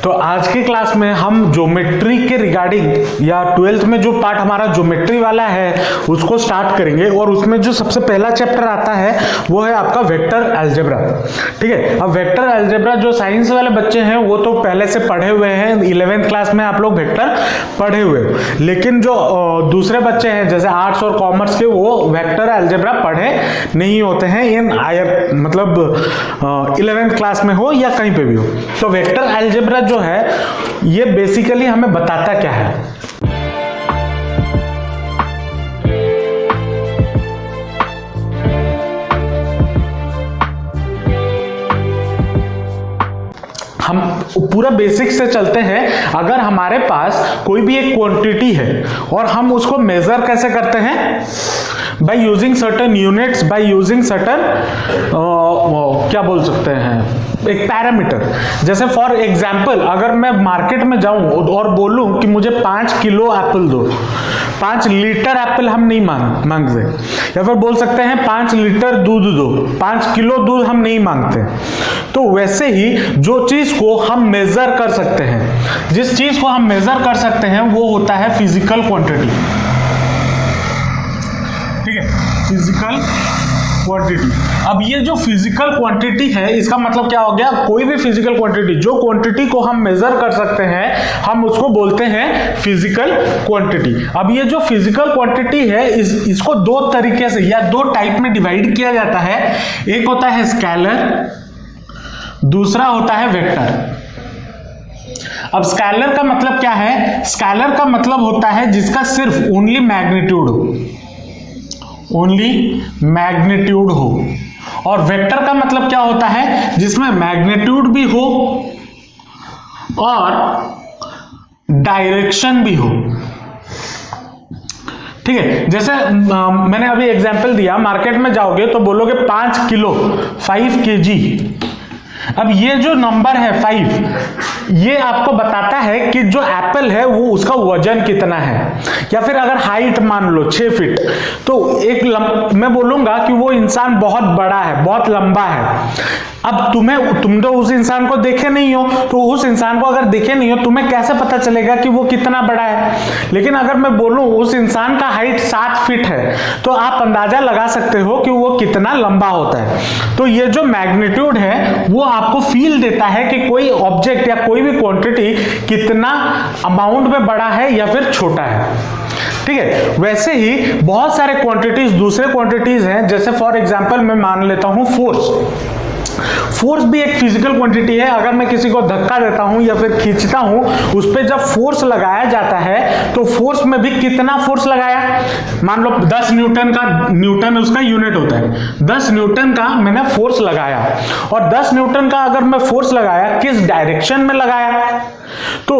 तो आज की क्लास में हम ज्योमेट्री के रिगार्डिंग या 12th में जो पार्ट हमारा ज्योमेट्री वाला है उसको स्टार्ट करेंगे। और उसमें जो सबसे पहला चैप्टर आता है वो है आपका वेक्टर अलजेब्रा। ठीक है, अब वेक्टर अलजेब्रा जो साइंस वाले बच्चे हैं वो तो पहले से पढ़े हुए हैं, 11th क्लास में आप लोग वेक्टर पढ़े हुए हो, लेकिन जो दूसरे बच्चे हैं जैसे आर्ट्स और कॉमर्स के वो वेक्टर अलजेब्रा पढ़े नहीं होते हैं इन हायर मतलब 11th क्लास में हो या कहीं पे भी हो। तो वेक्टर अलजेब्रा जो है ये बेसिकली हमें बताता क्या है। हम पूरा बेसिक से चलते हैं। अगर हमारे पास कोई भी एक क्वांटिटी है और हम उसको मेजर कैसे करते हैं, by using certain units, by using certain क्या बोल सकते हैं, एक पैरामीटर। जैसे फॉर एग्जांपल अगर मैं मार्केट में जाऊं और बोलूं कि मुझे 5 किलो एप्पल दो, 5 लीटर एप्पल हम नहीं मांगते, या फिर बोल सकते हैं 5 लीटर दूध दो, 5 किलो दूध हम नहीं मांगते। तो वैसे ही जो चीज को हम मेजर कर सकते हैं, जिस चीज को हम मेजर कर सकते हैं वो होता है फिजिकल क्वांटिटी। ठीक है, फिजिकल क्वांटिटी। अब ये जो फिजिकल क्वांटिटी है इसका मतलब क्या हो गया, कोई भी फिजिकल क्वांटिटी, जो क्वांटिटी को हम मेजर कर सकते हैं हम उसको बोलते हैं फिजिकल क्वांटिटी। अब ये जो फिजिकल क्वांटिटी है इसको दो तरीके से या दो टाइप में डिवाइड किया जाता है। एक होता है स्केलर, दूसरा होता है वेक्टर। अब स्केलर का मतलब क्या है, स्केलर का मतलब होता है जिसका सिर्फ ओनली मैग्नीट्यूड हो, ओनली मैग्नीट्यूड हो। और वेक्टर का मतलब क्या होता है, जिसमें मैग्नीट्यूड भी हो और डायरेक्शन भी हो। ठीक है, जैसे मैंने अभी एग्जांपल दिया, मार्केट में जाओगे तो बोलोगे 5 किलो 5 kg। अब ये जो नंबर है 5 ये आपको बताता है कि जो एप्पल है वो उसका वजन कितना है। या फिर अगर हाइट मान लो 6 फीट, तो मैं बोलूंगा कि वो इंसान बहुत बड़ा है, बहुत लंबा है। अब तुम तो उस इंसान को देखे नहीं हो, तो उस इंसान को अगर देखे नहीं हो तुम्हें कैसे पता चलेगा कि वो कितना बड़ा है। लेकिन अगर मैं बोलूं उस इंसान का हाइट 7 फीट है तो आप अंदाजा लगा सकते हो कि वो कितना लंबा होता है। तो ये जो मैग्नीट्यूड है वो आपको फील देता है कि कोई ऑब्जेक्ट या कोई भी क्वांटिटी कितना अमाउंट में बड़ा है या फिर छोटा है। ठीक है, वैसे ही बहुत सारे क्वांटिटीज, दूसरे क्वांटिटीज हैं। जैसे फॉर एग्जांपल मैं मान लेता हूं फोर्स। फोर्स भी एक फिजिकल क्वांटिटी है। अगर मैं किसी को धक्का देता हूं या फिर खींचता हूं, उस पर जब फोर्स लगाया जाता है तो फोर्स में भी कितना फोर्स लगाया, मान लो 10 न्यूटन का, न्यूटन उसका यूनिट होता है, 10 न्यूटन का मैंने फोर्स लगाया। और 10 न्यूटन का अगर मैं फोर्स लगाया, किस डायरेक्शन में लगाया, तो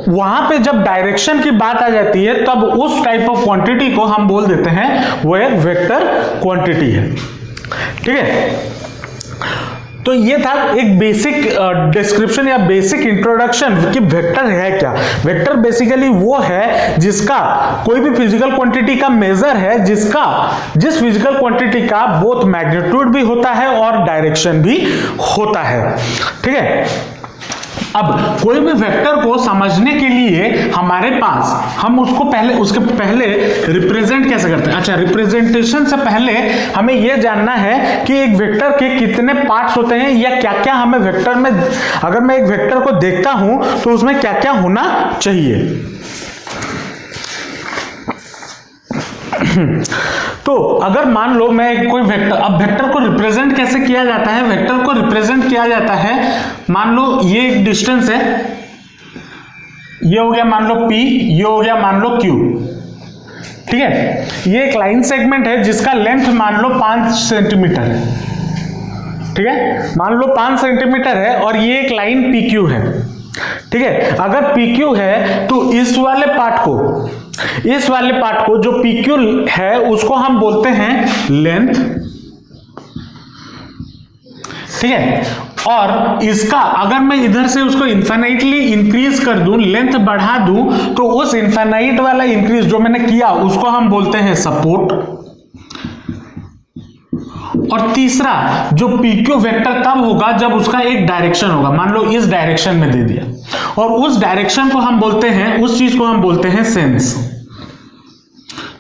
वहां पे जब डायरेक्शन की बात आ जाती है तब उस टाइप ऑफ क्वांटिटी को हम बोल देते हैं वो एक वेक्टर क्वांटिटी है। ठीक है, तो ये था एक बेसिक डिस्क्रिप्शन या बेसिक इंट्रोडक्शन कि वेक्टर है क्या। वेक्टर बेसिकली वो है जिसका कोई भी फिजिकल क्वांटिटी का मेजर है, जिस फिजिकल क्वांटिटी का बोथ मैग्नीट्यूड भी होता है और डायरेक्शन भी होता है। ठीक है, अब कोई भी वेक्टर को समझने के लिए हमारे पास हम उसके पहले रिप्रेजेंट कैसे करते हैं। अच्छा, रिप्रेजेंटेशन से पहले हमें यह जानना है कि एक वेक्टर के कितने पार्ट्स होते हैं या क्या क्या हमें वेक्टर में, अगर मैं एक वेक्टर को देखता हूं तो उसमें क्या क्या होना चाहिए। तो अगर मान लो मैं कोई वेक्टर, अब वेक्टर को रिप्रेजेंट कैसे किया जाता है, वेक्टर को रिप्रेजेंट किया जाता है, मान लो ये एक डिस्टेंस है, ये हो गया मान लो P, ये हो गया मान लो Q। ठीक है, ये एक लाइन सेगमेंट है जिसका लेंथ मान लो 5 सेंटीमीटर है। ठीक है, मान लो 5 सेंटीमीटर है और ये एक लाइन PQ है। ठीक है, अगर PQ है तो इस वाले पार्ट को जो PQ है उसको हम बोलते हैं लेंथ। ठीक है, और इसका अगर मैं इधर से उसको इनफाइनाइटली इंक्रीज कर दूं, लेंथ बढ़ा दूं, तो उस इनफाइनाइट वाला इंक्रीज जो मैंने किया उसको हम बोलते हैं सपोर्ट। और तीसरा जो PQ वेक्टर तब होगा जब उसका एक डायरेक्शन होगा, मान लो इस डायरेक्शन में दे दिया, और उस डायरेक्शन को हम बोलते हैं, उस चीज को हम बोलते हैं सेंस।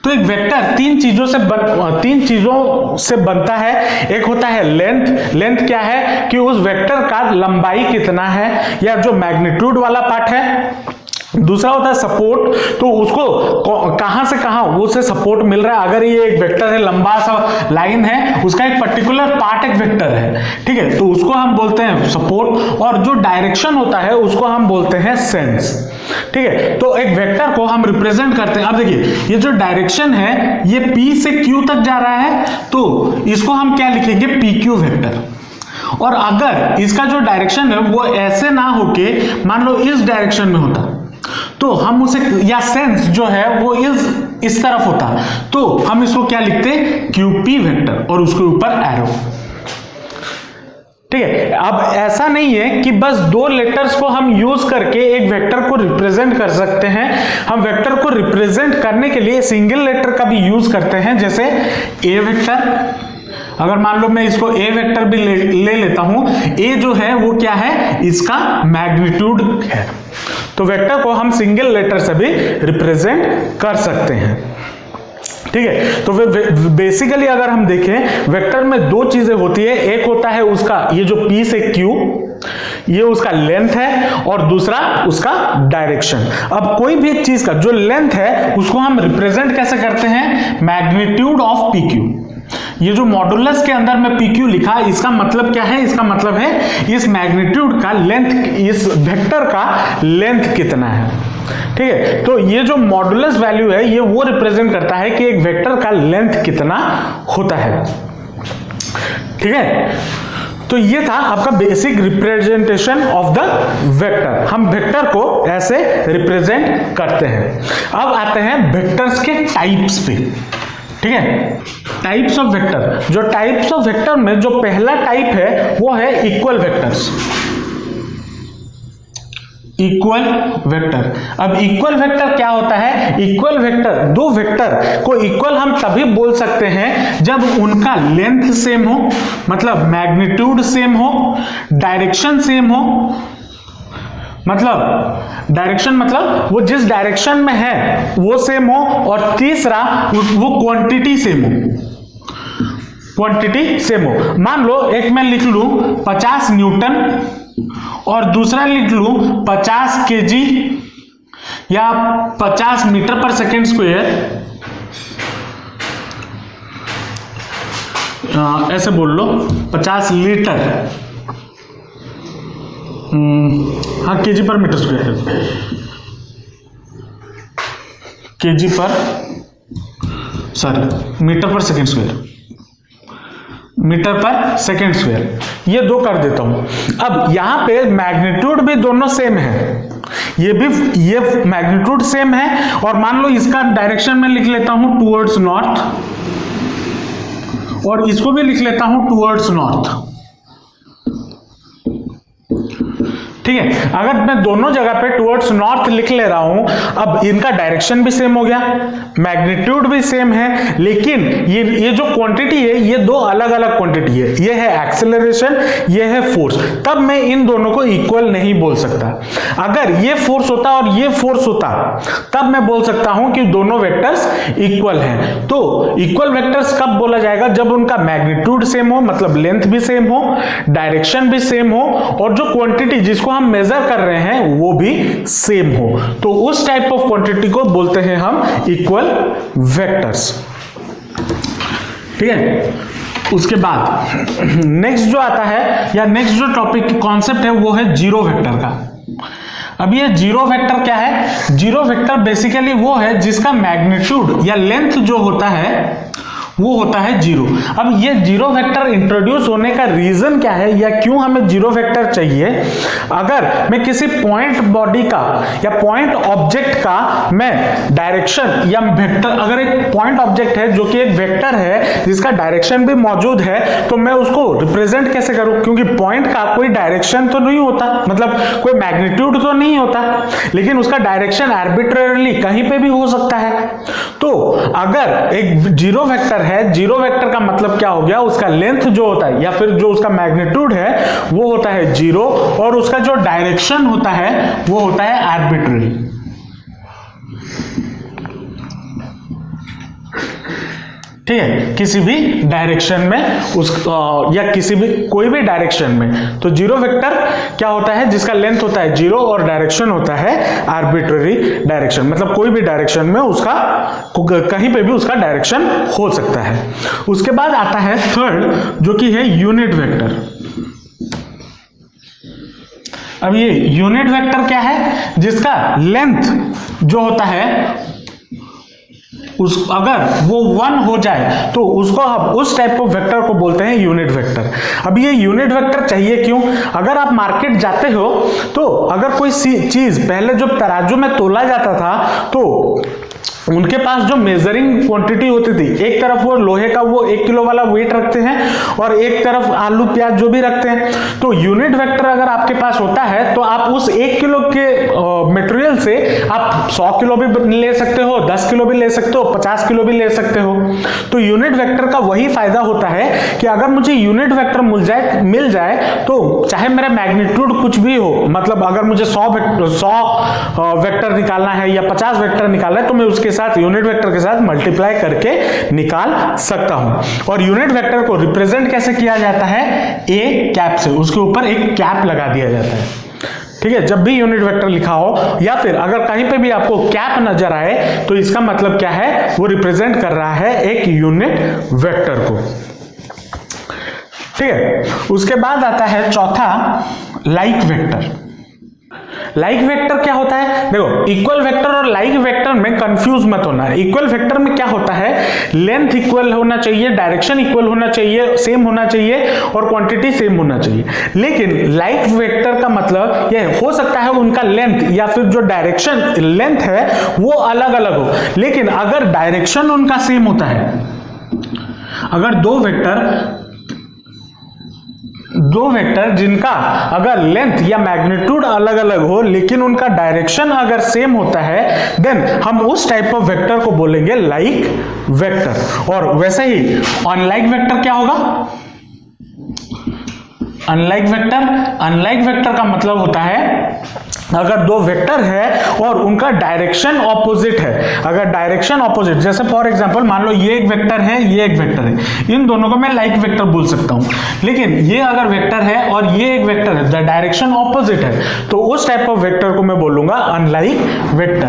तो एक वेक्टर तीन चीजों से बनता है। एक होता है लेंथ। लेंथ क्या है कि उस वेक्टर का लंबाई कितना है, या जो मैग्नीट्यूड वाला पार्ट है। दूसरा होता है सपोर्ट, तो उसको कहां से कहां उसे सपोर्ट मिल रहा है। अगर ये एक वेक्टर है, लंबा सा लाइन है, उसका एक पर्टिकुलर पार्ट एक वेक्टर है, ठीक है, तो उसको हम बोलते हैं सपोर्ट। और जो डायरेक्शन होता है उसको हम बोलते हैं सेंस, ठीक है। तो एक वेक्टर को हम रिप्रेजेंट करते हैं। अब देखिए ये जो डायरेक्शन है ये P से Q तक जा रहा है, तो इसको हम क्या लिखेंगे, PQ वेक्टर। और अगर इसका जो डायरेक्शन है वो ऐसे ना होके मान लो इस डायरेक्शन में होता, तो हम उसे, या सेंस जो है वो इस तरफ होता, तो हम इसको क्या लिखते, QP वेक्टर और उसके ऊपर एरो, ठीक है। अब ऐसा नहीं है कि बस दो लेटर्स को हम यूज करके एक वेक्टर को रिप्रेजेंट कर सकते हैं। हम वेक्टर को रिप्रेजेंट करने के लिए सिंगल लेटर का भी यूज करते हैं, जैसे A वेक्टर। अगर मान लो मैं इसको A वेक्टर भी ले लेता हूं, A जो है वो क्या है, इसका मैग्नीट्यूड है। तो वेक्टर को हम सिंगल लेटर से भी रिप्रेजेंट कर सकते हैं, ठीक है। तो बेसिकली अगर हम देखें वेक्टर में दो चीजें होती है। एक होता है उसका ये जो P से Q, ये उसका लेंथ है, और दूसरा उसका डायरेक्शन। अब कोई भी एक चीज का जो लेंथ है उसको हम रिप्रेजेंट कैसे करते हैं, मैग्नीट्यूड ऑफ PQ। ये जो मॉडुलस के अंदर में PQ लिखा, इसका मतलब क्या है, इसका मतलब है इस मैग्नीट्यूड का लेंथ, इस वेक्टर का लेंथ कितना है, ठीक है। तो ये जो मॉडुलस वैल्यू है ये वो रिप्रेजेंट करता है कि एक वेक्टर का लेंथ कितना होता है, ठीक है। तो ये था आपका basic representation of the vector. हम वेक्टर को ऐसे रिप्रेजेंट करते हैं। अब आते हैं वेक्टर्स के टाइप्स पे, ठीक है। टाइप्स ऑफ वेक्टर, जो टाइप्स ऑफ वेक्टर में जो पहला टाइप है वो है इक्वल वेक्टर्स। Equal vector. अब इक्वल वेक्टर क्या होता है, इक्वल वेक्टर, दो वेक्टर को इक्वल हम तभी बोल सकते हैं जब उनका लेंथ सेम हो, मतलब मैग्नीट्यूड सेम हो, डायरेक्शन सेम हो, मतलब डायरेक्शन मतलब वो जिस डायरेक्शन में है वो सेम हो, और तीसरा वो क्वांटिटी सेम हो, क्वांटिटी सेम हो। मान लो एक मैं लिख लूं 50 न्यूटन और दूसरा लिख लूं 50 kg या 50 मीटर पर सेकेंड स्क्वायर, ऐसे बोल लो 50 लीटर, हाँ kg पर मीटर स्क्वायर, kg पर, सॉरी मीटर पर सेकेंड स्क्वायर, मीटर पर सेकेंड स्क्वायर, ये दो कर देता हूं। अब यहां पे मैग्नीट्यूड भी दोनों सेम है, ये मैग्नीट्यूड सेम है, और मान लो इसका डायरेक्शन में लिख लेता हूं टुवर्ड्स नॉर्थ, और इसको भी लिख लेता हूं टुवर्ड्स नॉर्थ, ठीक है। अगर मैं दोनों जगह पे टुवर्ड्स नॉर्थ लिख ले रहा हूं, अब इनका डायरेक्शन भी सेम हो गया, मैग्नीट्यूड भी सेम है, लेकिन ये जो क्वांटिटी है ये दो अलग अलग क्वांटिटी है, ये है एक्सेलरेशन, ये है फोर्स, तब मैं इन दोनों को इक्वल नहीं बोल सकता। अगर ये फोर्स होता और ये फोर्स होता तब मैं बोल सकता हूं कि दोनों वेक्टर्स इक्वल हैं। तो इक्वल वेक्टर्स कब बोला जाएगा, जब उनका मैग्नीट्यूड सेम हो, मतलब लेंथ भी सेम हो, डायरेक्शन भी सेम हो, और जो क्वांटिटी जिसको हम मेजर कर रहे हैं वो भी सेम हो। तो उस टाइप ऑफ क्वांटिटी को बोलते हैं हम इक्वल वेक्टर्स, ठीक है। उसके बाद नेक्स्ट जो आता है, या नेक्स्ट जो टॉपिक कॉन्सेप्ट है वो है जीरो वेक्टर का। अब ये जीरो वेक्टर क्या है, जीरो वेक्टर बेसिकली वो है जिसका मैग्नीट्यूड या लेंथ जो होता है वो होता है जीरो। अब ये जीरो वेक्टर इंट्रोड्यूस होने का रीजन क्या है, या क्यों हमें जीरो वेक्टर चाहिए। अगर मैं किसी पॉइंट बॉडी का या पॉइंट ऑब्जेक्ट का मैं डायरेक्शन या वेक्टर, अगर एक पॉइंट ऑब्जेक्ट है जो कि एक वेक्टर है जिसका डायरेक्शन भी मौजूद है, तो मैं उसको रिप्रेजेंट कैसे करूं, क्योंकि पॉइंट का कोई डायरेक्शन तो नहीं होता, मतलब कोई मैग्नीट्यूड तो नहीं होता, लेकिन उसका डायरेक्शन आर्बिट्रेरली कहीं पे भी हो सकता है। तो अगर एक जीरो वेक्टर है है, जीरो वेक्टर का मतलब क्या हो गया, उसका लेंथ जो होता है या फिर जो उसका मैग्नीट्यूड है वो होता है जीरो, और उसका जो डायरेक्शन होता है वो होता है आर्बिट्ररी। ठीक है, किसी भी डायरेक्शन में या किसी भी कोई भी डायरेक्शन में। तो जीरो वेक्टर क्या होता है, जिसका लेंथ होता है जीरो और डायरेक्शन होता है आर्बिट्ररी डायरेक्शन, मतलब कोई भी डायरेक्शन में उसका कहीं पे भी उसका डायरेक्शन हो सकता है। उसके बाद आता है थर्ड, जो कि है यूनिट वेक्टर। अब ये यूनिट वेक्टर क्या है, जिसका लेंथ जो होता है अगर वो 1 हो जाए तो उसको हम उस टाइप ऑफ वेक्टर को बोलते हैं यूनिट वेक्टर। अब ये यूनिट वेक्टर चाहिए क्यों, अगर आप मार्केट जाते हो तो अगर कोई चीज पहले जो तराजू में तोला जाता था तो उनके पास जो मेजरिंग क्वांटिटी होती थी, एक तरफ वो लोहे का वो 1 किलो वाला वेट रखते हैं और एक तरफ आलू प्याज जो भी रखते हैं। तो यूनिट वेक्टर अगर आपके पास होता है तो आप उस 1 किलो के मटेरियल से आप 100 किलो भी ले सकते हो, 10 किलो भी ले सकते हो, 50 किलो भी ले सकते हो। तो यूनिट वेक्टर का वही फायदा होता है कि अगर मुझे यूनिट वेक्टर मिल जाए तो चाहे मेरा मैग्नीट्यूड कुछ भी हो, मतलब अगर मुझे 100 वेक्टर निकालना है या 50 वेक्टर निकालना है तो मैं उसके साथ यूनिट वेक्टर के साथ मल्टीप्लाई करके निकाल सकता हूं। और यूनिट वेक्टर को रिप्रेजेंट कैसे किया जाता है, ए कैप से, उसके ऊपर एक कैप लगा दिया जाता है। ठीक है, जब भी यूनिट वेक्टर लिखा हो या फिर अगर कहीं पे भी आपको कैप नजर आए तो इसका मतलब क्या है, वो रिप्रेजेंट कर रहा है एक यूनिट वेक्टर को। ठीक है, उसके बाद आता है चौथा लाइक वेक्टर। लाइक वेक्टर क्या होता है, देखो इक्वल वेक्टर और लाइक वेक्टर में कंफ्यूज मत होना। इक्वल वेक्टर में क्या होता है, लेंथ इक्वल होना चाहिए, डायरेक्शन इक्वल होना चाहिए, सेम होना चाहिए और क्वांटिटी सेम होना चाहिए। लेकिन लाइक वेक्टर का मतलब यह हो सकता है उनका लेंथ या फिर जो डायरेक्शन लेंथ है वो अलग अलग हो, लेकिन अगर डायरेक्शन उनका सेम होता है, अगर दो वेक्टर जिनका अगर लेंथ या मैग्नीट्यूड अलग अलग हो लेकिन उनका डायरेक्शन अगर सेम होता है, देन हम उस टाइप ऑफ वेक्टर को बोलेंगे लाइक वेक्टर। और वैसे ही अनलाइक वेक्टर क्या होगा, अनलाइक वेक्टर का मतलब होता है अगर दो वेक्टर है और उनका डायरेक्शन ऑपोजिट है, अगर डायरेक्शन ऑपोजिट, जैसे फॉर एग्जांपल मान लो ये एक वेक्टर है, ये एक वेक्टर है, इन दोनों को मैं लाइक वेक्टर बोल सकता हूं। लेकिन ये अगर वेक्टर है और ये एक वेक्टर है, द डायरेक्शन ऑपोजिट है, तो उस टाइप ऑफ वेक्टर को मैं बोलूंगा अनलाइक वेक्टर,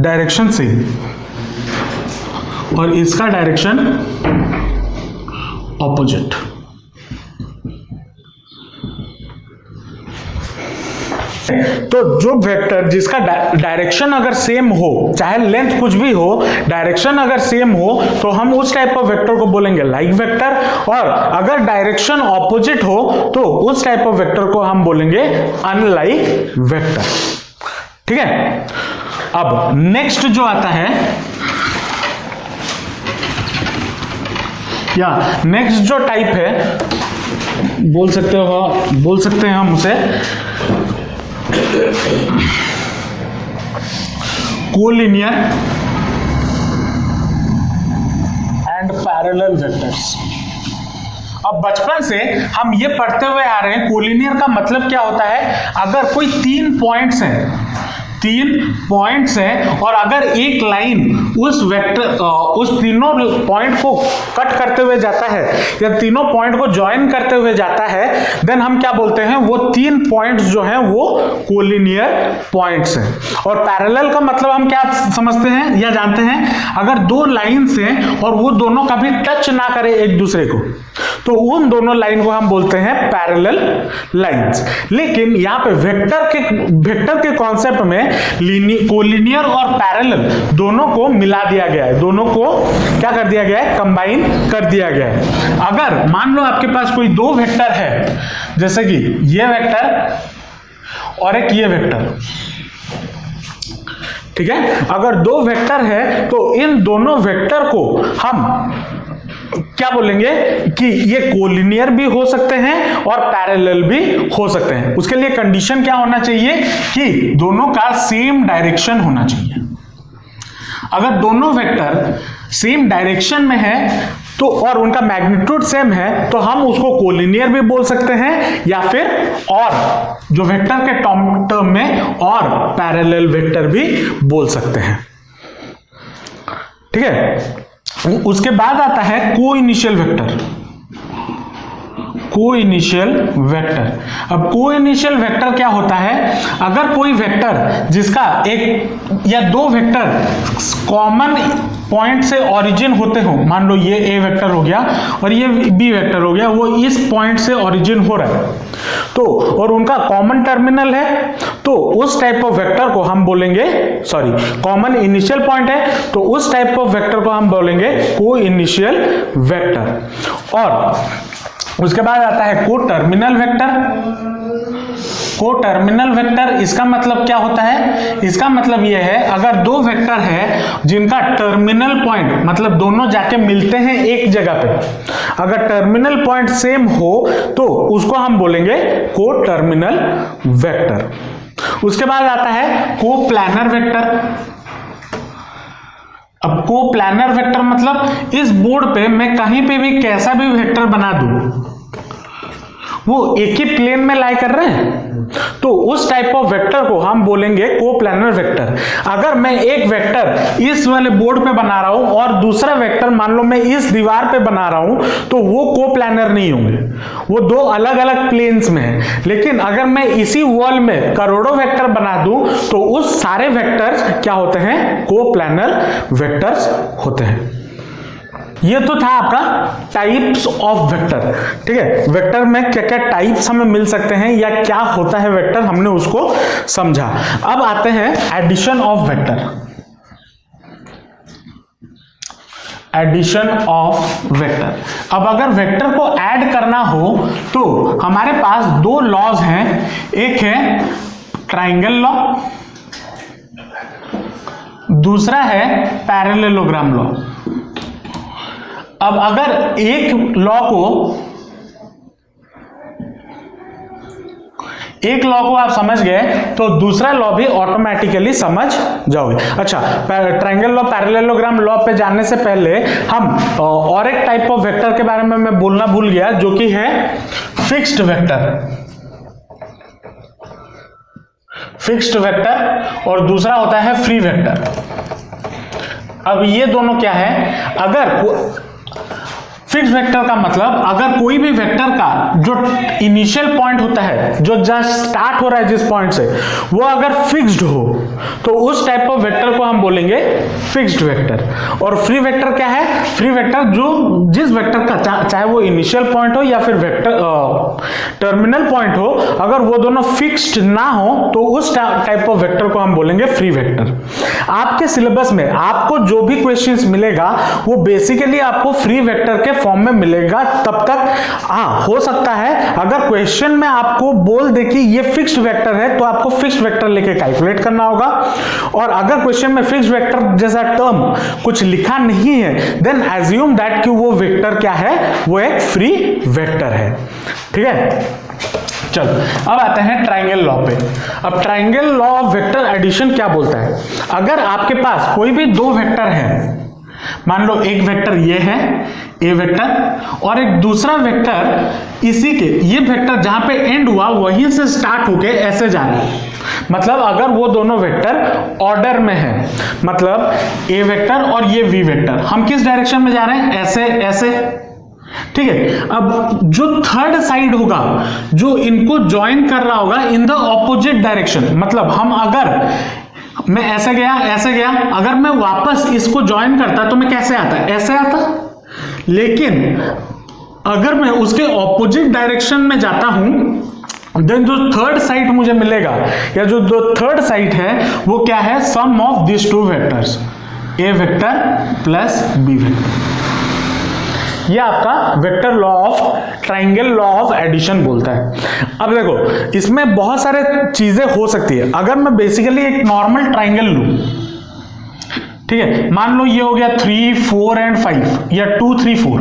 डायरेक्शन से और इसका डायरेक्शन ऑपोजिट। तो जो वेक्टर जिसका डायरेक्शन अगर सेम हो, चाहे लेंथ कुछ भी हो, डायरेक्शन अगर सेम हो, तो हम उस टाइप ऑफ वेक्टर को बोलेंगे लाइक वेक्टर। और अगर डायरेक्शन ऑपोजिट हो तो उस टाइप ऑफ वेक्टर को हम बोलेंगे अनलाइक वेक्टर। ठीक है, अब नेक्स्ट जो आता है या नेक्स्ट जो टाइप है, बोल सकते हैं हम उसे कोलिनियर एंड पैरेलल वेक्टर्स। अब बचपन से हम ये पढ़ते हुए आ रहे हैं, कोलिनियर का मतलब क्या होता है, अगर कोई 3 पॉइंट्स हैं और अगर एक लाइन उस तीनों पॉइंट को कट करते हुए जाता है या तीनों पॉइंट को ज्वाइन करते हुए जाता है, देन हम क्या बोलते हैं, वो 3 पॉइंट्स जो हैं वो कोलिनियर पॉइंट्स हैं। और पैरेलल का मतलब हम क्या समझते हैं या जानते हैं, अगर 2 लाइन्स हैं और वो दोनों कभी टच ना करे एक दूसरे को, तो उन दोनों लाइन को हम बोलते हैं पैरेलल लाइंस। लेकिन यहाँ पे वेक्टर के कॉन्सेप्ट में कोलिनियर और पैरेलल दोनों को मिला दिया गया है, दोनों को क्या कर दिया गया है, कंबाइन कर दिया गया है। अगर मान लो आपके पास कोई 2 वेक्टर है, जैसे कि ये वेक्टर और एक ये वेक्टर, ठीक है, अगर 2 वेक्टर है तो इन दोनों वेक्टर को हम क्या बोलेंगे कि ये कोलिनियर भी हो सकते हैं और पैरेलल भी हो सकते हैं। उसके लिए कंडीशन क्या होना चाहिए कि दोनों का सेम डायरेक्शन होना चाहिए। अगर दोनों वेक्टर सेम डायरेक्शन में है तो और उनका मैग्नीट्यूड सेम है तो हम उसको कोलिनियर भी बोल सकते हैं या फिर और जो वेक्टर के टर्म में और पैरेलल वेक्टर भी बोल सकते हैं। ठीक है, उसके बाद आता है को इनिशियल वेक्टर। को इनिशियल वेक्टर, अब को इनिशियल वेक्टर क्या होता है? अगर कोई वेक्टर जिसका एक या दो वेक्टर कॉमन पॉइंट से ओरिजिन होते हो, मान लो ये ए वेक्टर हो गया और ये बी वेक्टर हो गया, वो इस पॉइंट से ओरिजिन हो रहा है तो और उनका कॉमन टर्मिनल है, तो उस टाइप ऑफ वेक्टर को हम बोलेंगे, सॉरी कॉमन इनिशियल पॉइंट है तो उस टाइप ऑफ वेक्टर को हम बोलेंगे को इनिशियल वेक्टर। और उसके बाद आता है को टर्मिनल वेक्टर। को टर्मिनल वेक्टर, इसका मतलब क्या होता है? इसका मतलब यह है अगर दो वेक्टर है जिनका टर्मिनल पॉइंट मतलब दोनों जाके मिलते हैं एक जगह पे, अगर टर्मिनल पॉइंट सेम हो तो उसको हम बोलेंगे को टर्मिनल वेक्टर। उसके बाद आता है को प्लानर वेक्टर। अब को प्लानर वेक्टर मतलब इस बोर्ड पे मैं कहीं पे भी कैसा भी वेक्टर बना दूं वो एक ही प्लेन में लाई कर रहे हैं, तो उस टाइप ऑफ वेक्टर को हम बोलेंगे को प्लानर वेक्टर। अगर मैं एक वेक्टर इस वाले बोर्ड पे बना रहा हूं और दूसरा वेक्टर मान लो मैं इस दीवार पे बना रहा हूं तो वो को प्लानर नहीं होंगे, वो दो अलग अलग प्लेन्स में है। लेकिन अगर मैं इसी वॉल में करोड़ों वेक्टर बना दूं तो उस सारे वेक्टर्स क्या होते हैं? को प्लानर वेक्टर्स होते हैं। ये तो था आपका टाइप्स ऑफ वेक्टर। ठीक है, वेक्टर में क्या क्या टाइप्स हमें मिल सकते हैं या क्या होता है वेक्टर, हमने उसको समझा। अब आते हैं addition of vector. Addition of vector, अब अगर वेक्टर को ऐड करना हो तो हमारे पास दो लॉज हैं, एक है ट्राइंगल लॉ, दूसरा है पैरेललोग्राम लॉ। अब अगर एक लॉ को आप समझ गए तो दूसरा लॉ भी ऑटोमेटिकली समझ जाओगे। अच्छा, ट्रायंगल लॉ पैरेललोग्राम लॉ पे जाने से पहले हम और एक टाइप ऑफ वेक्टर के बारे में मैं बोलना भूल गया जो कि है फिक्स्ड वेक्टर। फिक्स्ड वेक्टर और दूसरा होता है फ्री वेक्टर। अब ये दोनों क्या है? अगर फिक्स्ड वेक्टर का मतलब अगर कोई भी वेक्टर का जो इनिशियल पॉइंट होता है, जो जस्ट स्टार्ट हो रहा है जिस पॉइंट से, वो अगर फिक्स्ड हो तो उस टाइप ऑफ वेक्टर को हम बोलेंगे फिक्स्ड वेक्टर। और फ्री वेक्टर क्या है? फ्री वेक्टर जो जिस वेक्टर का चाहे वो इनिशियल पॉइंट हो या फिर वेक्टर टर्मिनल पॉइंट हो, अगर वो दोनों फिक्स्ड ना हो तो उस टाइप ऑफ वेक्टर को हम बोलेंगे फ्री वेक्टर। आपके सिलेबस में आपको जो भी क्वेश्चंस मिलेगा वो बेसिकली आपको फ्री वेक्टर के फॉर्म में मिलेगा। तब तक हाँ, हो सकता है अगर क्वेश्चन में आपको बोल दे कि ये फिक्स्ड वेक्टर है तो आपको फिक्स्ड वेक्टर लेके कैलकुलेट करना होगा, और अगर क्वेश्चन में फिक्स्ड वेक्टर जैसा टर्म कुछ लिखा नहीं है देन एज्यूम दैट कि वो वेक्टर क्या है, वो एक फ्री वेक्टर है। ठीक है, चलो अब आते हैं ट्रायंगल लॉ पे। अब triangle law of vector addition क्या बोलता है? अगर आपके पास कोई भी दो वेक्टर है, मान लो एक वेक्टर ये है ए वेक्टर और एक दूसरा वेक्टर इसी के, ये वेक्टर जहां पे एंड हुआ वहीं से स्टार्ट होके ऐसे जा रहा है, मतलब अगर वो दोनों वेक्टर ऑर्डर में है, मतलब ए वेक्टर और ये वी वेक्टर, हम किस डायरेक्शन में जा रहे हैं? ऐसे ऐसे। ठीक है, अब जो थर्ड साइड होगा जो इनको ज्वाइन कर रहा होगा इन द ऑपोजिट डायरेक्शन, मतलब हम अगर मैं ऐसे गया, अगर मैं वापस इसको ज्वाइन करता तो मैं कैसे आता? ऐसे आता। लेकिन अगर मैं उसके ऑपोजिट डायरेक्शन में जाता हूं देन जो थर्ड साइड मुझे मिलेगा या जो थर्ड साइड है वो क्या है? Sum of this two vectors, A vector plus B vector. ये आपका vector law of triangle law of addition बोलता है। अब देखो इसमें बहुत सारे चीजें हो सकती है। अगर मैं बेसिकली एक नॉर्मल ट्रायंगल लूं, ठीक है, मान लो ये हो गया 3, 4 एंड 5 या 2, 3, 4,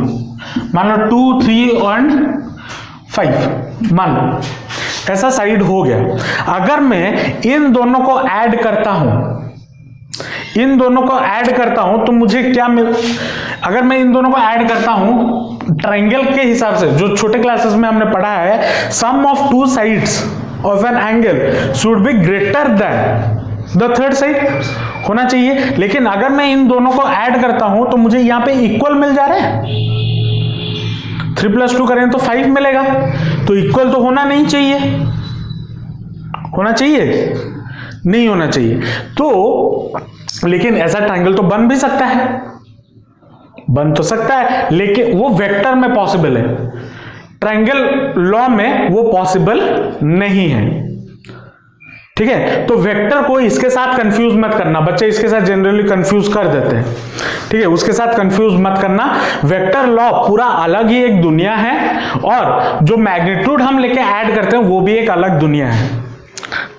मान लो 2, 3 एंड 5, मान लो ऐसा साइड हो गया। अगर मैं इन दोनों को ऐड करता हूं, इन दोनों को ऐड करता हूं तो मुझे क्या अगर मैं इन दोनों को ऐड करता हूं ट्रायंगल के हिसाब से, जो छोटे क्लासेस में हमने पढ़ा है, sum of two sides of an angle should be greater than the third side होना चाहिए। लेकिन अगर मैं इन दोनों को ऐड करता हूं तो मुझे यहां पे इक्वल मिल जा रहा है, 3 + 2 करें तो 5 मिलेगा, तो इक्वल तो होना नहीं चाहिए, होना चाहिए नहीं होना चाहिए। तो लेकिन ऐसा ट्रायंगल तो बन भी सकता है, बन तो सकता है, लेकिन वो वेक्टर में पॉसिबल है, ट्रायंगल लॉ में वो पॉसिबल नहीं है। ठीक है, तो वेक्टर को इसके साथ कंफ्यूज मत करना, बच्चे इसके साथ जनरली कंफ्यूज कर देते हैं। ठीक है, उसके साथ कंफ्यूज मत करना। वेक्टर लॉ पूरा अलग ही एक दुनिया है, और जो मैग्नीट्यूड हम लेके ऐड करते हैं वो भी एक अलग दुनिया है।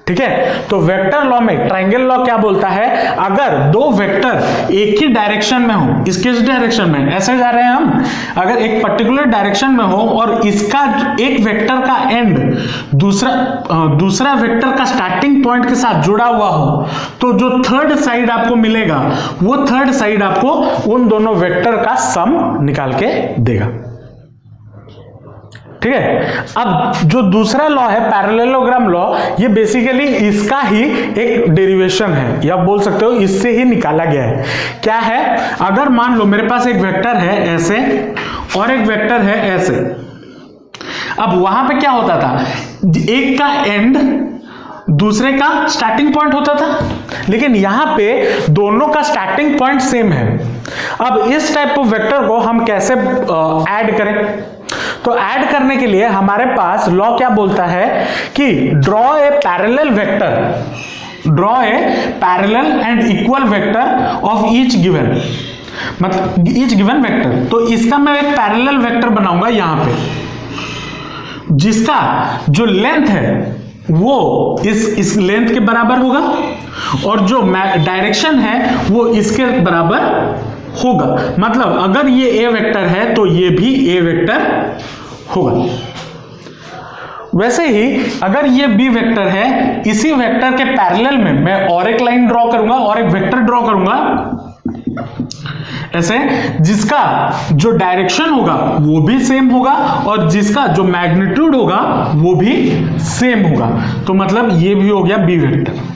ठीक है, तो वेक्टर लॉ में ट्रायंगल लॉ क्या बोलता है, अगर दो वेक्टर एक ही डायरेक्शन में हो, इसके डायरेक्शन में ऐसे जा रहे हैं हम, अगर एक पर्टिकुलर डायरेक्शन में हो और इसका एक वेक्टर का एंड दूसरा वेक्टर का स्टार्टिंग पॉइंट के साथ जुड़ा हुआ हो, तो जो थर्ड साइड आपको मिलेगा वो थर्ड साइड आपको उन दोनों वेक्टर का सम निकाल के देगा। ठीक है, अब जो दूसरा लॉ है पैरेललोग्राम लॉ, ये बेसिकली इसका ही एक डेरिवेशन है, या बोल सकते हो इससे ही निकाला गया है। क्या है, अगर मान लो मेरे पास एक वेक्टर है ऐसे और एक वेक्टर है ऐसे, अब वहां पे क्या होता था, एक का एंड दूसरे का स्टार्टिंग पॉइंट होता था, लेकिन यहां पे दोनों का स्टार्टिंग पॉइंट सेम है। अब इस टाइप ऑफ वेक्टर को हम कैसे ऐड करें, तो ऐड करने के लिए हमारे पास लॉ क्या बोलता है कि draw a parallel vector, draw a parallel and equal vector of each given, मतलब ईच गिवन वेक्टर। तो इसका मैं एक पैरेलल वेक्टर बनाऊंगा यहां पे, जिसका जो लेंथ है वो इस लेंथ के बराबर होगा, और जो डायरेक्शन है वो इसके बराबर होगा। मतलब अगर ये ए वेक्टर है तो ये भी ए वेक्टर होगा। वैसे ही अगर ये बी वेक्टर है, इसी वेक्टर के पैरेलल में मैं और एक लाइन ड्रॉ करूंगा और एक वेक्टर ड्रॉ करूंगा ऐसे, जिसका जो डायरेक्शन होगा वो भी सेम होगा और जिसका जो मैग्नीट्यूड होगा वो भी सेम होगा। तो मतलब ये भी हो गया बी वेक्टर।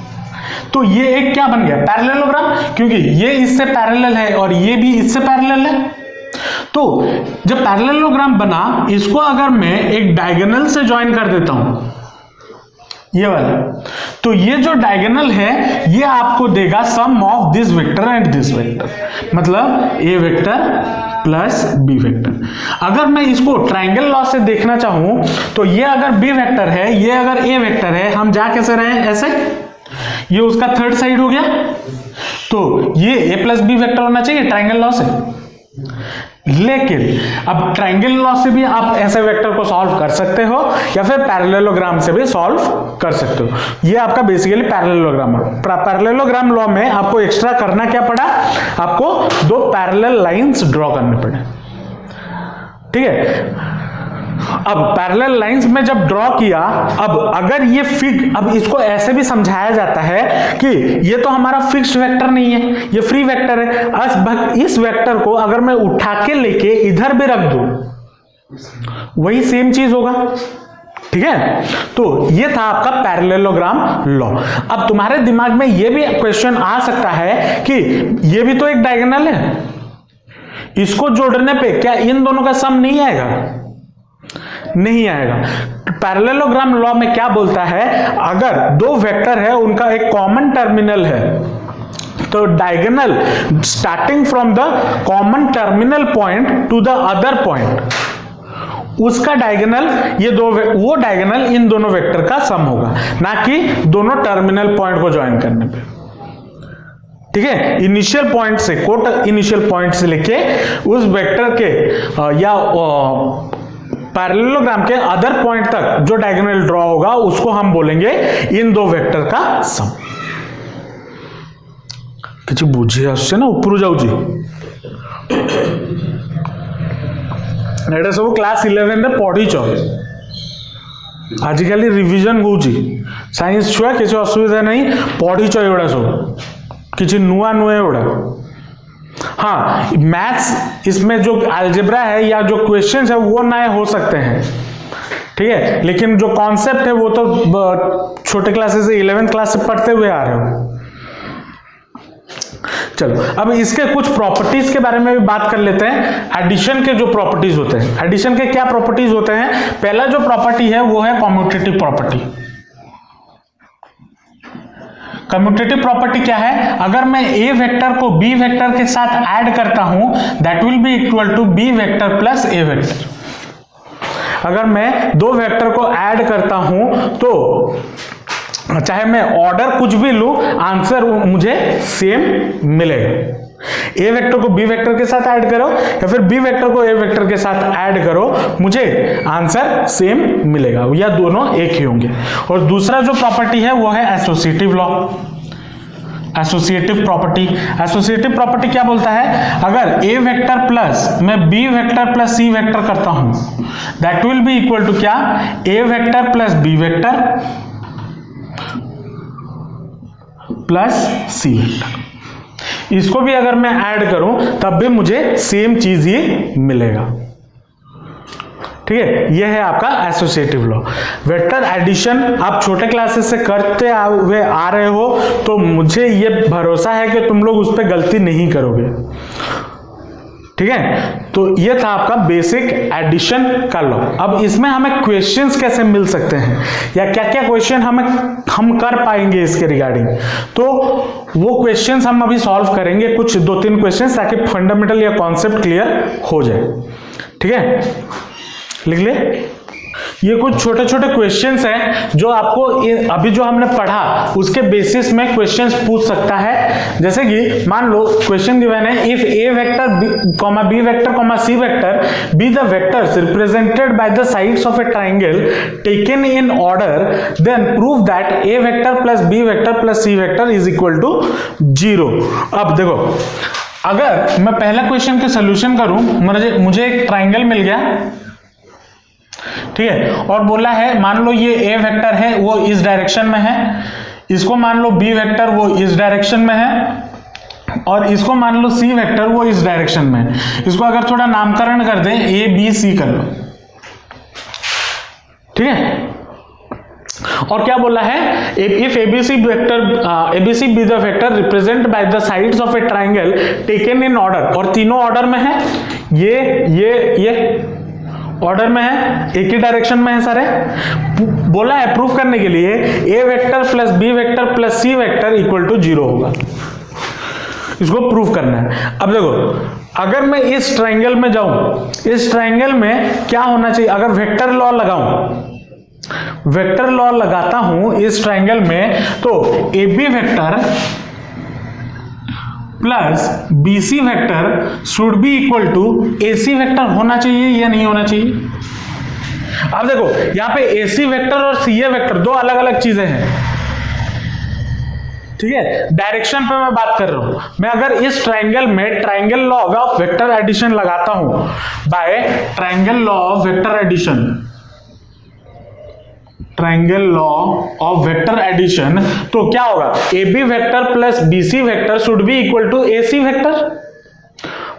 तो ये एक क्या बन गया, पैरेललोग्राम, क्योंकि ये इससे पैरेलल है और ये भी इससे पैरेलल है। तो जब पैरेललोग्राम बना, इसको अगर मैं एक डायगोनल से ज्वाइन कर देता हूं, ये वाला, तो ये जो डायगोनल है ये आपको देगा sum of this vector and this vector, मतलब A vector plus B vector. अगर मैं इसको ट्रायंगल लॉ से देखना चाहूं तो ये अगर बी वेक्टर है, ये अगर ए वेक्टर है, हम जा कैसे रहे हैं ऐसे, ये उसका थर्ड साइड हो गया, तो ये ए प्लस बी वेक्टर होना चाहिए ट्रायंगल लॉ से। लेकिन अब ट्रायंगल लॉ से भी आप ऐसे वेक्टर को सॉल्व कर सकते हो या फिर पैरेललोग्राम से भी सॉल्व कर सकते हो। ये आपका बेसिकली पैरेललोग्राम है। पैरेललोग्राम लॉ में आपको एक्स्ट्रा करना क्या पड़ा, आपको दो पैरेलल लाइंस ड्रॉ करने पड़े। ठीक है, अब पैरेलल लाइंस में जब ड्रॉ किया, अब अगर ये अब इसको ऐसे भी समझाया जाता है कि ये तो हमारा फिक्स्ड वेक्टर नहीं है, ये फ्री वेक्टर है। इस वेक्टर को अगर मैं उठा के लेके इधर भी रख दूं वही सेम चीज होगा। ठीक है, तो ये था आपका पैरेललोग्राम लॉ। अब तुम्हारे दिमाग में ये भी क्वेश्चन आ सकता है कि ये भी तो एक डायगोनल है, इसको जोड़ने पे क्या इन दोनों का सम नहीं आएगा? नहीं आएगा। पैरेललोग्राम लॉ में क्या बोलता है, अगर दो वेक्टर है उनका एक कॉमन टर्मिनल है, तो diagonal starting from the common terminal point two the other point, उसका डायगोनल वो डायगोनल इन दोनों वेक्टर का सम होगा, ना कि दोनों टर्मिनल पॉइंट को ज्वाइन करने पे। ठीक है, इनिशियल पॉइंट से इनिशियल पॉइंट से लेके उस वेक्टर के या पैरेललोग्राम के अदर पॉइंट तक जो डायगोनल ड्रॉ होगा उसको हम बोलेंगे इन दो वेक्टर का सम। किसी बुझे आसছে ना ऊपर जाऊँगी एटा सब क्लास 11 रे पढ़ीच, आजिकल रिविजन होउची, साइंस छुआ किसी असुविधा नहीं, पढ़ीच एगुड़ा सब। किसी नुए उड़ा। हाँ, मैथ्स इसमें जो अलजेब्रा है या जो क्वेश्चंस है वो नए हो सकते हैं, ठीक है, लेकिन जो कॉन्सेप्ट है वो तो छोटे क्लासेस से 11th क्लास से पढ़ते हुए आ रहे हो। चलो अब इसके कुछ प्रॉपर्टीज के बारे में भी बात कर लेते हैं। एडिशन के जो प्रॉपर्टीज होते हैं, एडिशन के क्या प्रॉपर्टीज होते हैं? पहला जो प्रॉपर्टी है वो है कम्यूटेटिव प्रॉपर्टी। कम्यूटेटिव प्रॉपर्टी क्या है? अगर मैं ए वेक्टर को बी वेक्टर के साथ ऐड करता हूं that will be equal to B vector plus A vector. अगर मैं दो वेक्टर को ऐड करता हूं तो चाहे मैं ऑर्डर कुछ भी लूं, आंसर मुझे सेम मिलेगा। ए वेक्टर को बी वेक्टर के साथ ऐड करो या फिर बी वेक्टर को ए वेक्टर के साथ ऐड करो, मुझे आंसर सेम मिलेगा, या दोनों एक ही होंगे। और दूसरा जो प्रॉपर्टी है वो है associative law, associative property. Associative property क्या बोलता है? अगर ए वेक्टर प्लस मैं B vector plus C vector करता हूं that will be equal to क्या? A vector plus B vector plus C vector. इसको भी अगर मैं ऐड करूं तब भी मुझे सेम चीज ही मिलेगा, ठीक है। यह है आपका एसोसिएटिव लॉ। वेक्टर एडिशन आप छोटे क्लासेस से करते हुए आ रहे हो तो मुझे यह भरोसा है कि तुम लोग उस पर गलती नहीं करोगे, ठीक है। तो ये था आपका बेसिक एडिशन का लॉ। अब इसमें हमें क्वेश्चंस कैसे मिल सकते हैं या क्या क्या क्वेश्चन हम कर पाएंगे इसके रिगार्डिंग, तो वो क्वेश्चंस हम अभी सॉल्व करेंगे, कुछ 2-3 क्वेश्चंस, ताकि फंडामेंटल या कॉन्सेप्ट क्लियर हो जाए, ठीक है। लिख ले। ये कुछ छोटे छोटे क्वेश्चंस हैं जो आपको अभी जो हमने पढ़ा उसके बेसिस में क्वेश्चंस पूछ सकता है। जैसे कि मान लो क्वेश्चन गिवन है, if A vector comma B vector comma C vector be the vectors represented by the sides of a triangle taken in order, then prove that A vector plus B vector plus C vector is equal to 0। अब देखो, अगर मैं पहला question के solution करूं, मुझे एक triangle मिल गया, ठीक है, और बोला है मान लो ये ए वेक्टर है वो इस डायरेक्शन में है, इसको मान लो बी वेक्टर वो इस डायरेक्शन में है, और इसको मान लो सी वेक्टर वो इस डायरेक्शन में है। इसको अगर थोड़ा नामकरण कर दें, ए बी सी कर लो, ठीक है। और क्या बोला है? If ABC be the vector represent by the sides of a triangle taken in order, और तीनों ऑर्डर में है, ये ऑर्डर में है, एक ही डायरेक्शन में है सारे। बोला है प्रूफ करने के लिए A vector plus B vector plus C vector equal to 0 होगा, इसको प्रूफ करना है। अब देखो, अगर मैं इस ट्राइंगल में जाऊं, इस ट्राइंगल में क्या होना चाहिए? अगर वेक्टर लॉ लगाऊं, वेक्टर लॉ लगाता हूं इस ट्राइंगल में, तो A B vector plus B C vector should be equal to A C vector होना चाहिए या नहीं होना चाहिए? अब देखो, यहां पे ए सी वेक्टर और सी ए वेक्टर दो अलग अलग चीजें हैं, ठीक है। डायरेक्शन पे मैं बात कर रहा हूं। मैं अगर इस ट्राइंगल में triangle law of vector addition लगाता हूं, by triangle law of vector addition, triangle law of vector addition, तो क्या होगा? A B vector plus B C vector should be equal to A C vector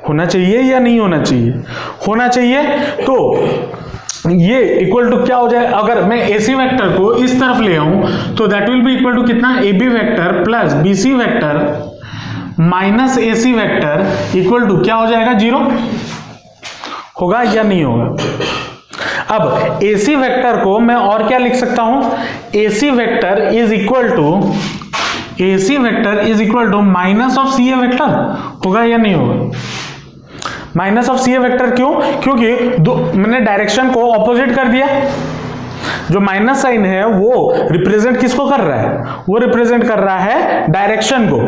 होना चाहिए या नहीं होना चाहिए? होना चाहिए। तो ये इक्वल टू क्या हो जाए? अगर मैं ए सी वेक्टर को इस तरफ ले आऊं तो that will be equal to कितना? A B vector plus B C vector minus A C vector equal to क्या हो जाएगा? 0 होगा या नहीं होगा? अब AC वेक्टर को मैं और क्या लिख सकता हूं? AC vector is equal to minus of CA vector होगा या नहीं होगा? माइनस ऑफ CA वेक्टर क्यों? क्योंकि मैंने डायरेक्शन को ऑपोजिट कर दिया। जो माइनस साइन है वो रिप्रेजेंट किसको कर रहा है? वो रिप्रेजेंट कर रहा है डायरेक्शन को,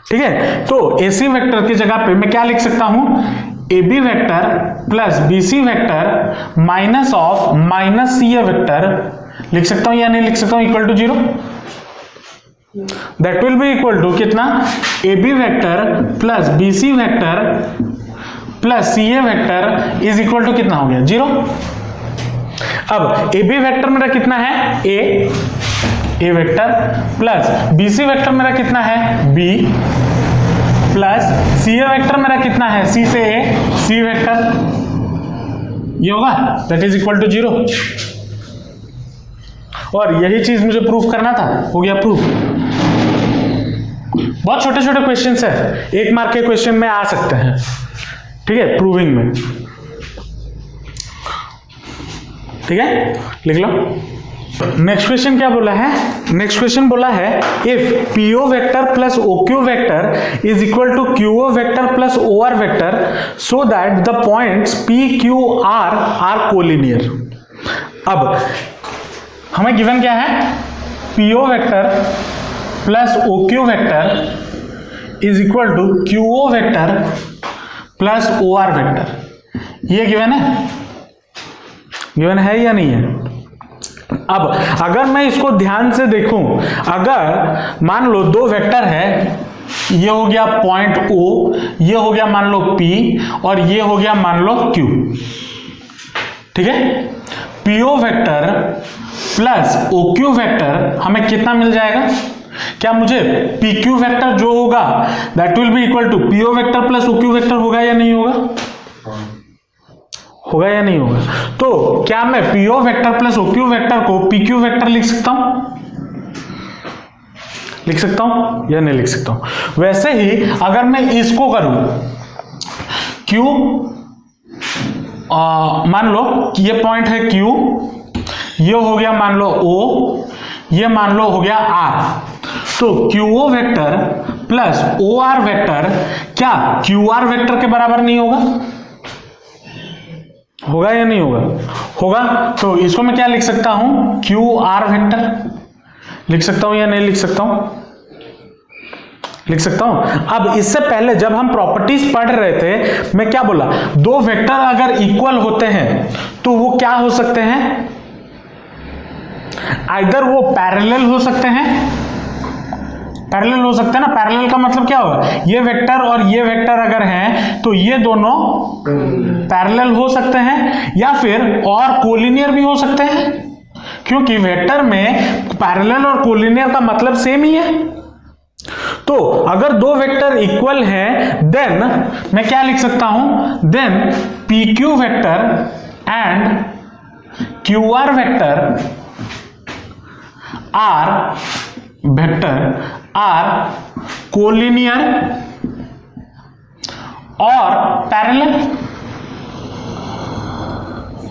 ठीक है। तो AC वेक्टर की जगह पे मैं क्या लिख सकता हूं? A B vector plus B C vector minus of minus C A vector लिख सकता हूं या नहीं लिख सकता हूं? Equal to 0। That will be equal to कितना? A B vector plus B C vector plus C A vector is equal to कितना हो गया? 0। अब ए बी वेक्टर मेरा कितना है? ए, ए वेक्टर प्लस BC वेक्टर मेरा कितना है B प्लस CA वेक्टर मेरा कितना है C से A C वेक्टर, ये होगा दैट इज इक्वल टू 0। और यही चीज मुझे प्रूफ करना था, हो गया प्रूफ। बहुत छोटे छोटे क्वेश्चन है, 1 मार्क के क्वेश्चन में आ सकते हैं, ठीक है, प्रूविंग में, ठीक है, लिख लो। नेक्स्ट क्वेश्चन क्या बोला है? नेक्स्ट क्वेश्चन बोला है if PO vector plus OQ vector is equal to QO vector plus OR vector so that the points PQR are collinear. अब हमें गिवन क्या है? PO vector plus OQ vector is equal to QO vector plus OR vector. ये given है? Given है या नहीं है? अब अगर मैं इसको ध्यान से देखूं, अगर मान लो 2 वेक्टर है, ये हो गया पॉइंट O, ये हो गया मान लो P और ये हो गया मान लो Q, ठीक है। PO vector plus OQ vector हमें कितना मिल जाएगा? क्या मुझे PQ वेक्टर जो होगा that will be equal to PO vector plus OQ vector होगा या नहीं होगा? होगा या नहीं होगा? तो क्या मैं PO vector plus OQ vector को PQ वेक्टर लिख सकता हूं? लिख सकता हूं या नहीं लिख सकता हूं? वैसे ही अगर मैं इसको करूं Q, मान लो कि ये पॉइंट है Q, ये हो गया मान लो O, ये मान लो हो गया R, तो QO vector plus OR vector क्या QR वेक्टर के बराबर नहीं होगा? होगा या नहीं होगा? होगा। तो इसको मैं क्या लिख सकता हूं? QR वेक्टर लिख सकता हूं या नहीं लिख सकता हूं? लिख सकता हूं। अब इससे पहले जब हम प्रॉपर्टीज पढ़ रहे थे, मैं क्या बोला? 2 वेक्टर अगर इक्वल होते हैं तो वो क्या हो सकते हैं? आइदर वो पैरेलल हो सकते हैं, पैरेलल हो सकते हैं ना। पैरेलल का मतलब क्या होगा? ये वेक्टर और ये वेक्टर अगर हैं तो ये दोनों पैरेलल हो सकते हैं, या फिर और कोलिनियर भी हो सकते हैं, क्योंकि वेक्टर में पैरेलल और कोलिनियर का मतलब सेम ही है। तो अगर 2 वेक्टर इक्वल हैं देन मैं क्या लिख सकता हूं? Then PQ vector and QR vector are collinear और पैरेलल।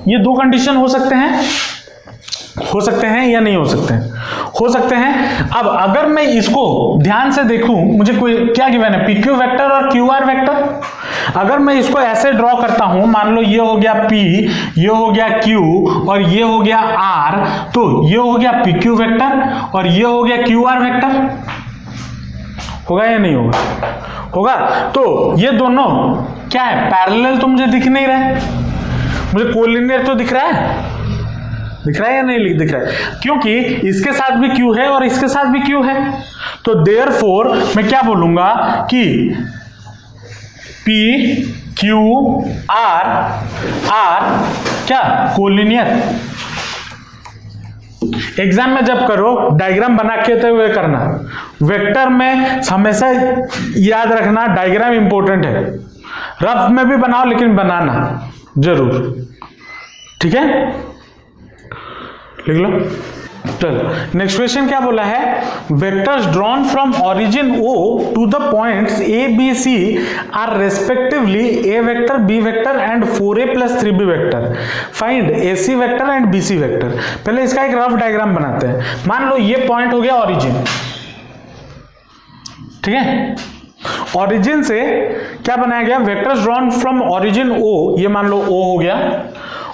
ये 2 कंडीशन हो सकते हैं या नहीं हो सकते हैं? हो सकते हैं। अब अगर मैं इसको ध्यान से देखूं, मुझे कोई क्या गिवन है? PQ वेक्टर और QR वेक्टर। अगर मैं इसको ऐसे ड्रॉ करता हूं, मान लो ये हो गया P, ये हो गया Q और ये हो गया R, तो ये हो गया PQ वेक्टर और ये हो गया QR वेक्टर। होगा या नहीं होगा? होगा। तो ये दोनों क्या है? पैरेलल तो मुझे दिख नहीं रहा है, मुझे कोलिनियर तो दिख रहा है। दिख रहा है या नहीं दिख रहा है? क्योंकि इसके साथ भी Q है और इसके साथ भी Q है। तो देयरफॉर मैं क्या बोलूंगा कि P Q R क्या कोलिनियर। एग्जाम में जब करो डायग्राम बना के हुए करना। वेक्टर में हमेशा याद रखना डायग्राम इंपॉर्टेंट है। रफ में भी बनाओ लेकिन बनाना जरूर, ठीक है? लिख लो। चलो नेक्स्ट क्वेश्चन क्या बोला है? Vectors drawn from origin O to the points A B C are respectively A vector B vector and 4A plus 3B vector. Find AC vector and BC vector. पहले इसका एक रफ डायग्राम बनाते हैं। मान लो ये पॉइंट हो गया origin, ठीक है? ओरिजिन से क्या बनाया गया? Vectors drawn from origin O, ये मान लो O हो गया,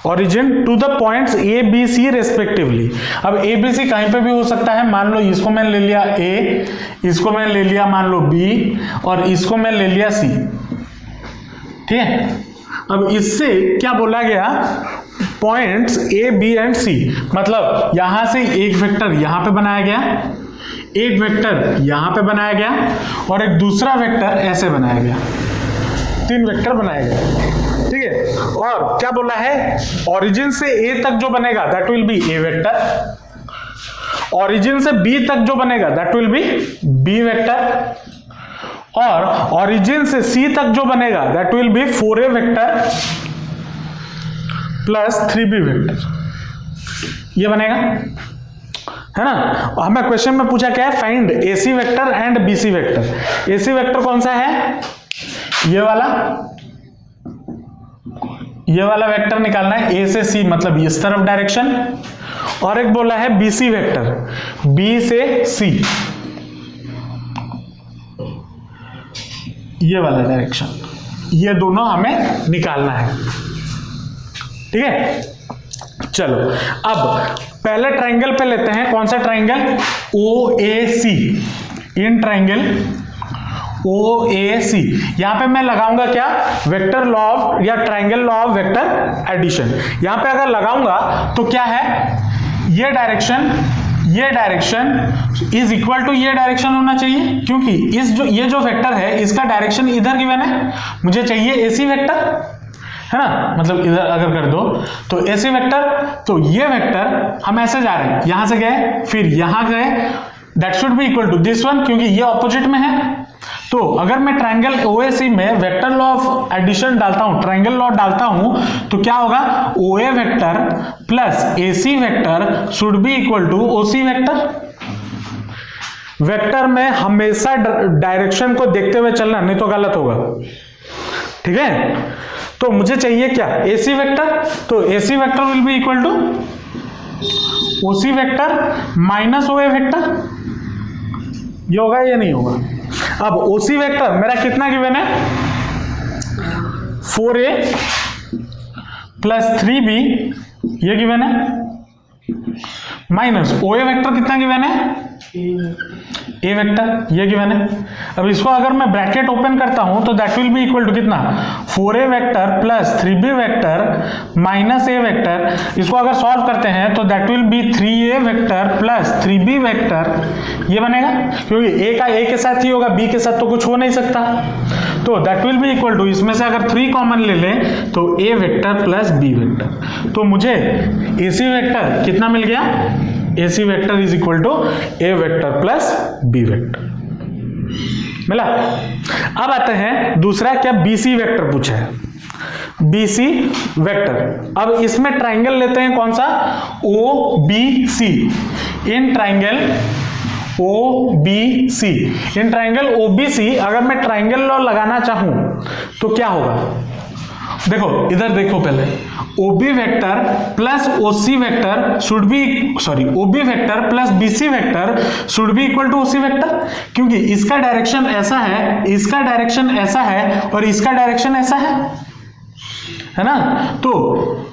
origin to the points A B C respectively. अब A B C कहीं पे भी हो सकता है। मान लो इसको मैंने ले लिया A, इसको मैंने ले लिया मान लो B और इसको मैं ले लिया C, ठीक है? अब इससे क्या बोला गया? Points A B and C, मतलब यहां से एक वेक्टर यहां पे बनाया गया, एक वेक्टर यहां पे बनाया गया और एक दूसरा वेक्टर ऐसे बनाया गया। 3 वेक्टर बनाए गए, ठीक है? और क्या बोला है? ओरिजिन से A तक जो बनेगा that will be A vector origin से बी तक जो बनेगा that will be B vector, और ओरिजिन से सी तक जो बनेगा that will be 4a vector plus 3b vector, ये बनेगा, है ना। हमें क्वेश्चन में पूछा क्या है, find AC vector and BC vector. AC vector कौन सा है, ये वाला वेक्टर निकालना है, A से C मतलब इस तरफ डायरेक्शन, और एक बोला है BC वेक्टर, B से C ये वाला डायरेक्शन, ये दोनों हमें निकालना है, ठीक है। चलो अब पहले ट्राइंगल पे लेते हैं, कौन सा triangle, OAC। In triangle OAC यहां पे मैं लगाऊंगा क्या, वेक्टर लॉ ऑफ या triangle law of vector addition. यहां पे अगर लगाऊंगा तो क्या है, ये डायरेक्शन इज इक्वल टू ये डायरेक्शन होना चाहिए, क्योंकि ये जो वेक्टर है इसका डायरेक्शन इधर गिवन है, मुझे चाहिए AC वेक्टर, है ना, मतलब इधर अगर कर दो तो AC वेक्टर, तो ये वेक्टर हम ऐसे जा रहे हैं, यहां से गए फिर यहां गए, that should be equal to this one, क्योंकि ये ऑपोजिट में है। तो अगर मैं ट्राइंगल OAC में वेक्टर लॉ ऑफ एडिशन डालता हूं, ट्राइंगल लॉ डालता हूं, तो क्या होगा, OA vector plus AC vector should be equal to OC vector. Vector में हमेशा डायरेक्शन को देखते हुए चलना, नहीं तो गलत होगा, ठीक है। तो मुझे चाहिए क्या, AC वेक्टर, तो AC vector will be equal to OC vector minus OA vector, ये होगा या नहीं होगा। अब OC वेक्टर मेरा कितना गिवन है, 4a प्लस 3b ये गिवन है, माइनस OA वेक्टर कितना गिवन है, A वेक्टर ये गिवन है। अब इसको अगर मैं ब्रैकेट ओपन करता हूं तो that will be equal to कितना, 4a vector plus 3b vector minus A vector. इसको अगर सॉल्व करते हैं तो that will be 3a vector plus 3b vector, ये बनेगा, क्योंकि A का A के साथ ही होगा, B के साथ तो कुछ हो नहीं सकता। तो that will be equal to, इसमें से अगर 3 कॉमन ले लें तो A vector plus B vector, तो मुझे AC वेक्टर कितना मिल गया, AC vector is equal to A vector plus B vector मिला। अब आते हैं दूसरा, क्या BC वेक्टर पूछा है, BC वेक्टर। अब इसमें ट्राइंगल लेते हैं कौन सा, OBC। इन ट्राइंगल OBC अगर मैं ट्राइंगल लॉ लगाना चाहूं तो क्या होगा, देखो इधर देखो, पहले OB vector plus OC vector should be, OB vector plus BC vector should be equal to OC vector, क्योंकि इसका डायरेक्शन ऐसा है, इसका डायरेक्शन ऐसा है, और इसका डायरेक्शन ऐसा है ना। तो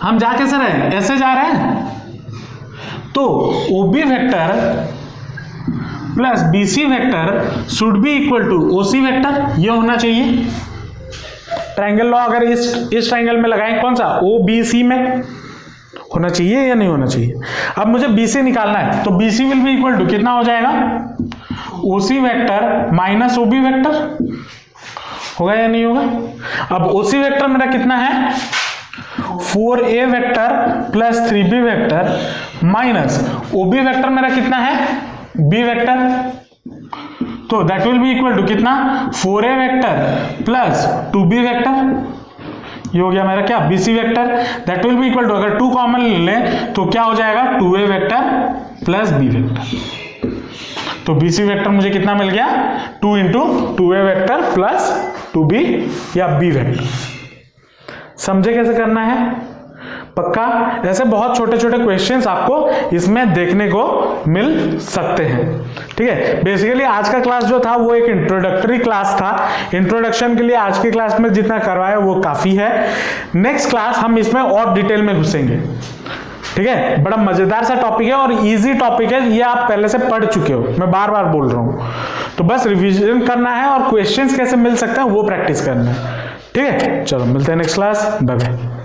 हम जा कैसे रहे हैं, ऐसे जा रहे हैं, तो OB vector plus BC vector should be equal to OC vector, ये होना चाहिए। ट्राइंगल लॉ अगर इस ट्राइंगल में लगाएं, कौन सा, OBC में होना चाहिए या नहीं होना चाहिए। अब मुझे BC निकालना है, तो BC will be equal to कितना हो जाएगा, OC vector minus OB vector, होगा या नहीं होगा। अब OC वेक्टर मेरा कितना है, 4a vector plus 3b vector minus OB vector मेरा कितना है, B वेक्टर, तो that will be equal to कितना, 4a vector plus 2b vector, ये हो गया मेरा क्या, BC vector. That will be equal to, अगर 2 कॉमन ले लें तो क्या हो जाएगा, 2a vector plus B vector. तो BC वेक्टर मुझे कितना मिल गया, 2 into 2a vector plus 2b या B वेक्टर। समझे कैसे करना है, पक्का। ऐसे बहुत छोटे छोटे क्वेश्चंस आपको इसमें देखने को मिल सकते हैं, ठीक है। बेसिकली आज का क्लास जो था वो एक इंट्रोडक्टरी क्लास था। इंट्रोडक्शन के लिए आज की क्लास में जितना करवाया वो काफी है। नेक्स्ट क्लास हम इसमें और डिटेल में घुसेंगे, ठीक है। बड़ा मजेदार सा टॉपिक है और इजी टॉपिक है, ये आप पहले से पढ़ चुके हो, मैं बार बार बोल रहा हूं। तो बस रिविजन करना है और क्वेश्चंस कैसे मिल सकते हैं वो प्रैक्टिस करना है, ठीक है। चलो मिलते हैं नेक्स्ट क्लास, बाय बाय।